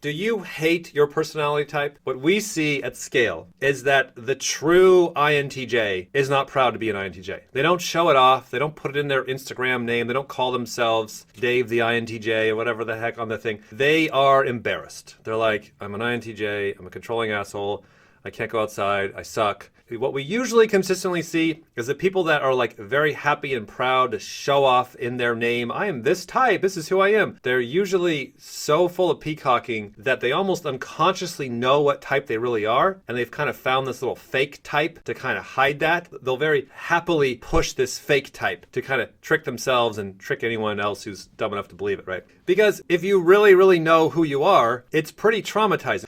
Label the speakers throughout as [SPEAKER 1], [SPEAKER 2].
[SPEAKER 1] Do you hate your personality type? What we see at scale is that the true INTJ is not proud to be an INTJ. They don't show it off. They don't put it in their Instagram name. They don't call themselves Dave the INTJ or whatever the heck on the thing. They are embarrassed. They're like, I'm an INTJ. I'm a controlling asshole. I can't go outside. I suck. What we usually consistently see is that people that are like very happy and proud to show off in their name, I am this type, this is who I am. They're usually so full of peacocking that they almost unconsciously know what type they really are, and they've kind of found this little fake type to kind of hide that. They'll very happily push this fake type to kind of trick themselves and trick anyone else who's dumb enough to believe it, right? Because if you really, really know who you are, it's pretty traumatizing.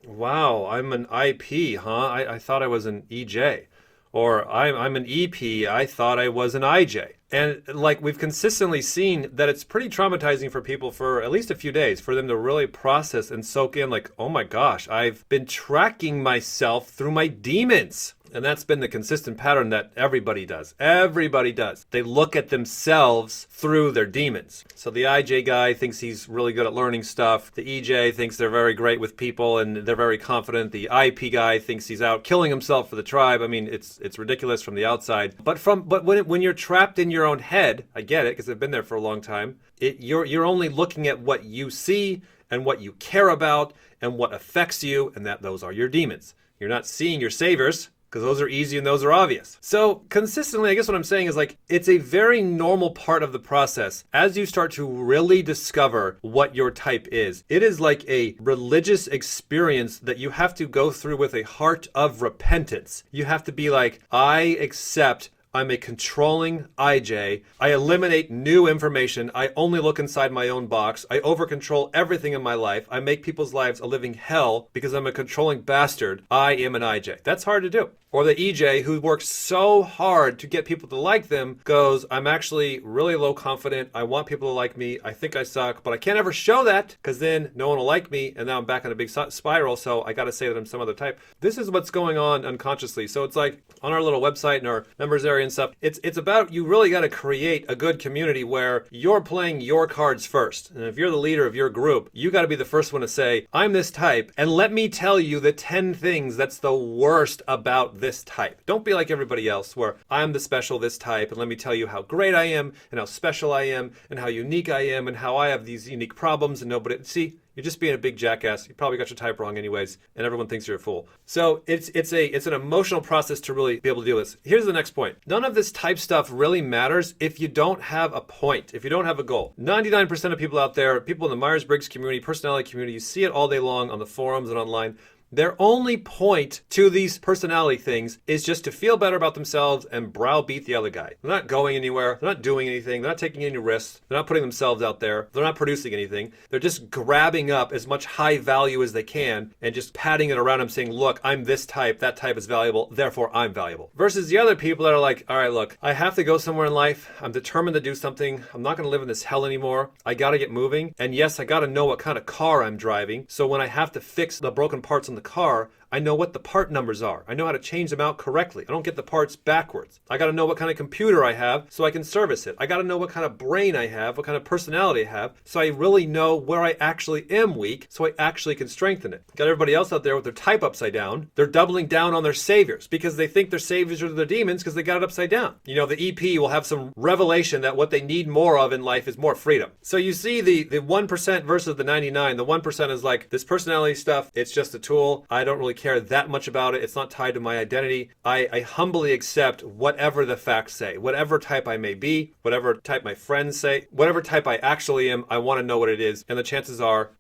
[SPEAKER 1] Wow, I'm an IP, huh? I thought I was an EJ. Or I'm an EP, I thought I was an IJ. And like we've consistently seen that it's pretty traumatizing for people for at least a few days for them to really process and soak in like, oh my gosh, I've been tracking myself through my demons. And that's been the consistent pattern that everybody does. Everybody does. They look at themselves through their demons. So the IJ guy thinks he's really good at learning stuff. The EJ thinks they're very great with people and they're very confident. The IP guy thinks he's out killing himself for the tribe. I mean, it's ridiculous from the outside. But when you're trapped in your own head, I get it because I've been there for a long time. You're only looking at what you see and what you care about and what affects you, and that those are your demons. You're not seeing your saviors, because those are easy and those are obvious. So consistently, I guess what I'm saying is like, it's a very normal part of the process as you start to really discover what your type is. It is like a religious experience that you have to go through with a heart of repentance. You have to be like, I accept I'm a controlling IJ. I eliminate new information. I only look inside my own box. I over-control everything in my life. I make people's lives a living hell because I'm a controlling bastard. I am an IJ. That's hard to do. Or the EJ, who works so hard to get people to like them, goes, I'm actually really low confident. I want people to like me. I think I suck, but I can't ever show that because then no one will like me. And now I'm back in a big spiral. So I got to say that I'm some other type. This is what's going on unconsciously. So it's like on our little website and our members area and stuff, it's about you really got to create a good community where you're playing your cards first. And if you're the leader of your group, you got to be the first one to say, I'm this type. And let me tell you the 10 things that's the worst about this type. Don't be like everybody else where I'm the special this type and let me tell you how great I am and how special I am and how unique I am and how I have these unique problems and nobody... See, you're just being a big jackass. You probably got your type wrong anyways, and everyone thinks you're a fool. So it's an emotional process to really be able to do this. Here's the next point. None of this type stuff really matters if you don't have a point, if you don't have a goal. 99% of people out there, people in the Myers-Briggs community, personality community, you see it all day long on the forums and online. Their only point to these personality things is just to feel better about themselves and browbeat the other guy. They're not going anywhere. They're not doing anything. They're not taking any risks. They're not putting themselves out there. They're not producing anything. They're just grabbing up as much high value as they can and just patting it around them saying, look, I'm this type. That type is valuable. Therefore, I'm valuable. Versus the other people that are like, all right, look, I have to go somewhere in life. I'm determined to do something. I'm not going to live in this hell anymore. I got to get moving. And yes, I got to know what kind of car I'm driving. So when I have to fix the broken parts on the car, I know what the part numbers are. I know how to change them out correctly. I don't get the parts backwards. I got to know what kind of computer I have so I can service it. I got to know what kind of brain I have, what kind of personality I have, so I really know where I actually am weak, so I actually can strengthen it. Got everybody else out there with their type upside down. They're doubling down on their saviors because they think their saviors are their demons because they got it upside down. You know, the EP will have some revelation that what they need more of in life is more freedom. So you see the 1% versus the 99. The 1% is like, this personality stuff, it's just a tool. I don't really care that much about it. It's not tied to my identity. I humbly accept whatever the facts say, whatever type I may be, whatever type my friends say, whatever type I actually am, I want to know what it is. And the chances are,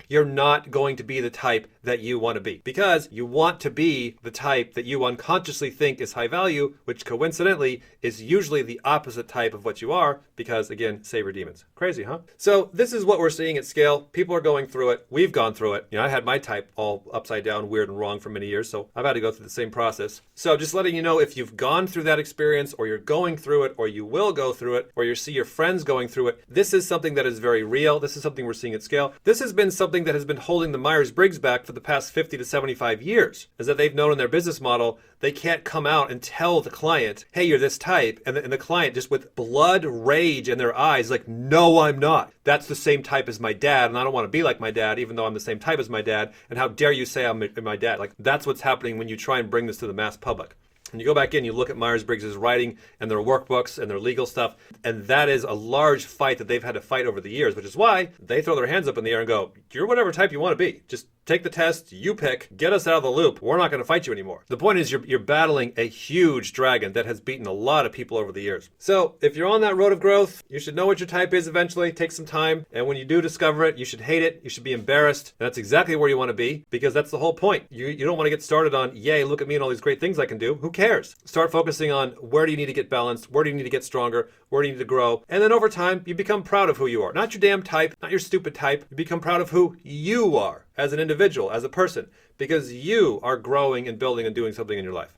[SPEAKER 1] you're not going to be the type that you want to be because you want to be the type that you unconsciously think is high value, which coincidentally is usually the opposite type of what you are because, again, savior demons. Crazy, huh? So this is what we're seeing at scale. People are going through it. We've gone through it. You know, I had my type all upside down, weird and wrong for many years, so I've had to go through the same process. So just letting you know, if you've gone through that experience or you're going through it or you will go through it or you see your friends going through it, this is something that is very real. This is something we're seeing at scale. This has been something that has been holding the Myers-Briggs back for the past 50 to 75 years, is that they've known in their business model they can't come out and tell the client, hey, you're this type. And the client just with blood rage in their eyes, like, no, I'm not. That's the same type as my dad. And I don't want to be like my dad, even though I'm the same type as my dad. And how dare you say I'm my dad? Like, that's what's happening when you try and bring this to the mass public. And you go back in, you look at Myers-Briggs' writing and their workbooks and their legal stuff, and that is a large fight that they've had to fight over the years, which is why they throw their hands up in the air and go, you're whatever type you want to be. Just take the test, you pick, get us out of the loop. We're not going to fight you anymore. The point is you're battling a huge dragon that has beaten a lot of people over the years. So if you're on that road of growth, you should know what your type is eventually. Take some time. And when you do discover it, you should hate it. You should be embarrassed. And that's exactly where you want to be, because that's the whole point. You don't want to get started on, yay, look at me and all these great things I can do. Who cares? Start focusing on where do you need to get balanced? Where do you need to get stronger? Where do you need to grow? And then over time, you become proud of who you are. Not your damn type, not your stupid type. You become proud of who you are as an individual, as a person, because you are growing and building and doing something in your life.